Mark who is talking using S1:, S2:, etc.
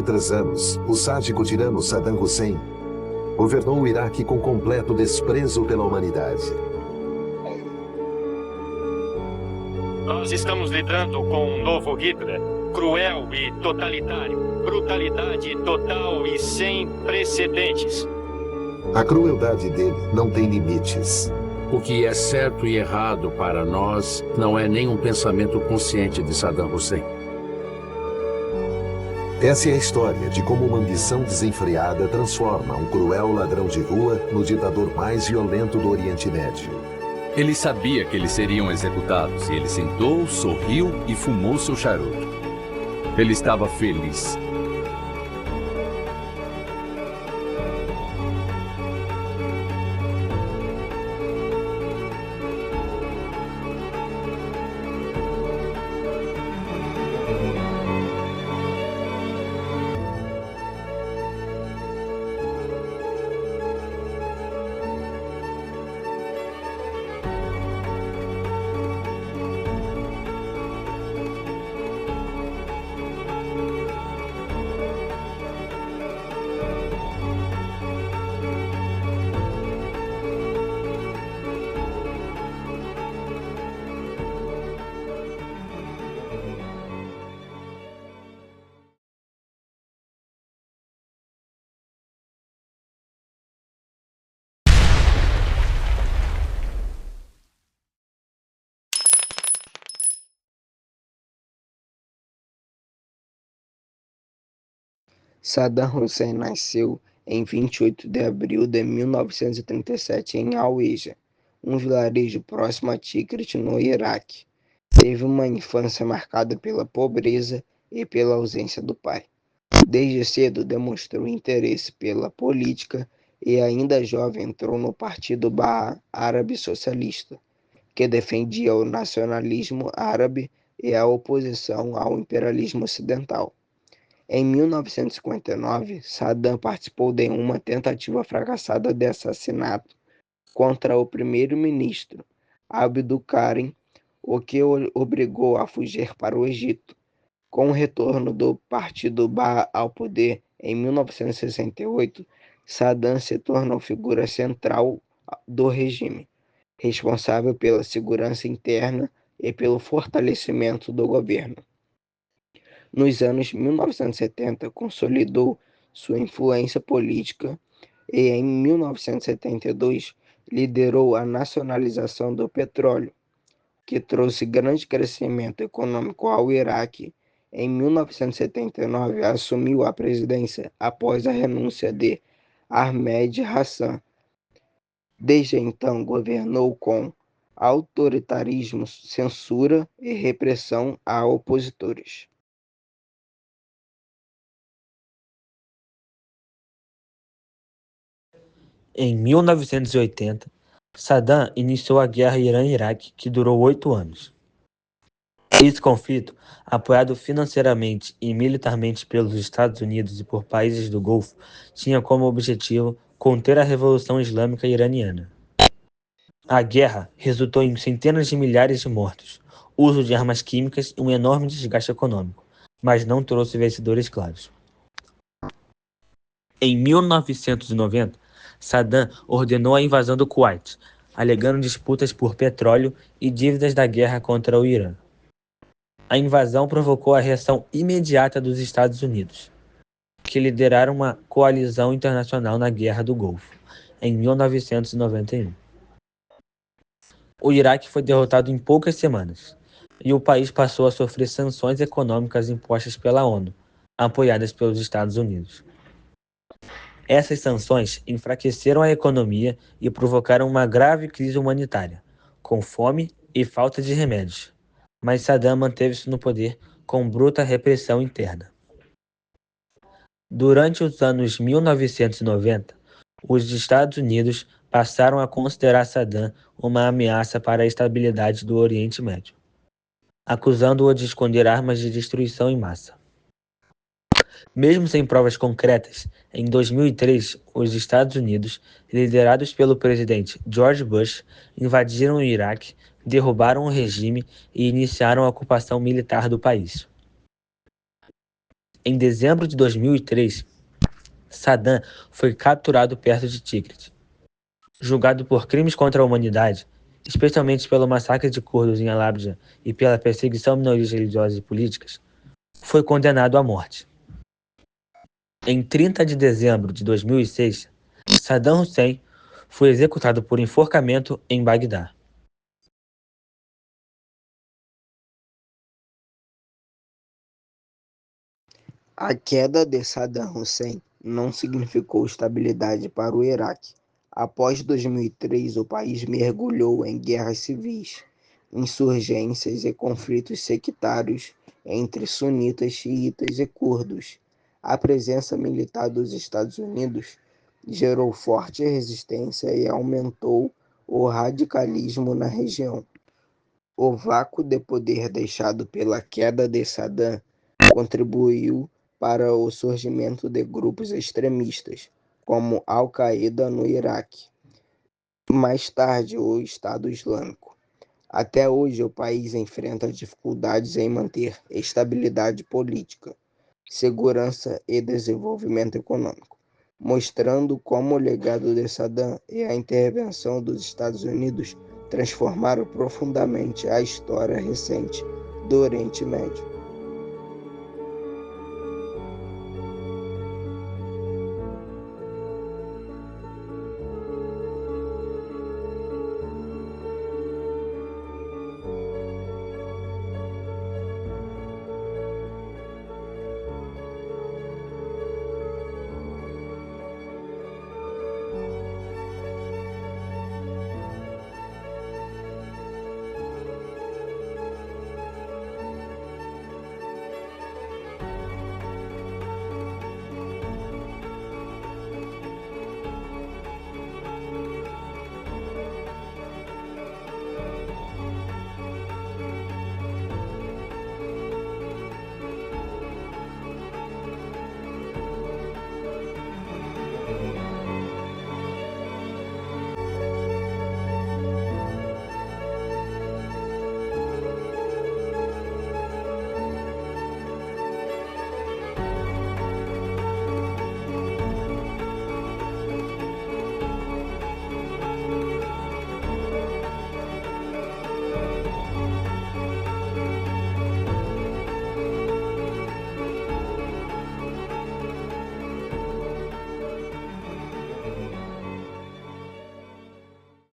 S1: 3 anos, o sádico tirano Saddam Hussein governou o Iraque com completo desprezo pela humanidade.
S2: Nós estamos lidando com um novo Hitler, cruel e totalitário, brutalidade total e sem precedentes.
S1: A crueldade dele não tem limites.
S3: O que é certo e errado para nós não é nenhum pensamento consciente de Saddam Hussein.
S1: Essa é a história de como uma ambição desenfreada transforma um cruel ladrão de rua no ditador mais violento do Oriente Médio.
S4: Ele sabia que eles seriam executados e ele sentou, sorriu e fumou seu charuto. Ele estava feliz.
S5: Saddam Hussein nasceu em 28 de abril de 1937 em Al-Weija, um vilarejo próximo a Tikrit, no Iraque. Teve uma infância marcada pela pobreza e pela ausência do pai. Desde cedo demonstrou interesse pela política e ainda jovem entrou no Partido Ba'ath Árabe Socialista, que defendia o nacionalismo árabe e a oposição ao imperialismo ocidental. Em 1959, Saddam participou de uma tentativa fracassada de assassinato contra o primeiro-ministro Abdul Karim, o que o obrigou a fugir para o Egito. Com o retorno do Partido Ba'ath ao poder em 1968, Saddam se tornou figura central do regime, responsável pela segurança interna e pelo fortalecimento do governo. Nos anos 1970, consolidou sua influência política e, em 1972, liderou a nacionalização do petróleo, que trouxe grande crescimento econômico ao Iraque. Em 1979, assumiu a presidência após a renúncia de Ahmed Hassan. Desde então, governou com autoritarismo, censura e repressão a opositores.
S6: Em 1980, Saddam iniciou a guerra Irã-Iraque, que durou 8 anos. Esse conflito, apoiado financeiramente e militarmente pelos Estados Unidos e por países do Golfo, tinha como objetivo conter a Revolução Islâmica Iraniana. A guerra resultou em centenas de milhares de mortos, uso de armas químicas e um enorme desgaste econômico, mas não trouxe vencedores claros. Em 1990, Saddam ordenou a invasão do Kuwait, alegando disputas por petróleo e dívidas da guerra contra o Irã. A invasão provocou a reação imediata dos Estados Unidos, que lideraram uma coalizão internacional na Guerra do Golfo, em 1991. O Iraque foi derrotado em poucas semanas, e o país passou a sofrer sanções econômicas impostas pela ONU, apoiadas pelos Estados Unidos. Essas sanções enfraqueceram a economia e provocaram uma grave crise humanitária, com fome e falta de remédios. Mas Saddam manteve-se no poder com bruta repressão interna. Durante os anos 1990, os Estados Unidos passaram a considerar Saddam uma ameaça para a estabilidade do Oriente Médio, acusando-o de esconder armas de destruição em massa. Mesmo sem provas concretas, em 2003, os Estados Unidos, liderados pelo presidente George Bush, invadiram o Iraque, derrubaram o regime e iniciaram a ocupação militar do país. Em dezembro de 2003, Saddam foi capturado perto de Tikrit. Julgado por crimes contra a humanidade, especialmente pelo massacre de curdos em Halabja e pela perseguição a minorias religiosas e políticas, foi condenado à morte. Em 30 de dezembro de 2006, Saddam Hussein foi executado por enforcamento em Bagdá.
S5: A queda de Saddam Hussein não significou estabilidade para o Iraque. Após 2003, o país mergulhou em guerras civis, insurgências e conflitos sectários entre sunitas, xiitas e curdos. A presença militar dos Estados Unidos gerou forte resistência e aumentou o radicalismo na região. O vácuo de poder deixado pela queda de Saddam contribuiu para o surgimento de grupos extremistas, como Al-Qaeda no Iraque, mais tarde o Estado Islâmico. Até hoje, o país enfrenta dificuldades em manter estabilidade política, segurança e desenvolvimento econômico, mostrando como o legado de Saddam e a intervenção dos Estados Unidos transformaram profundamente a história recente do Oriente Médio.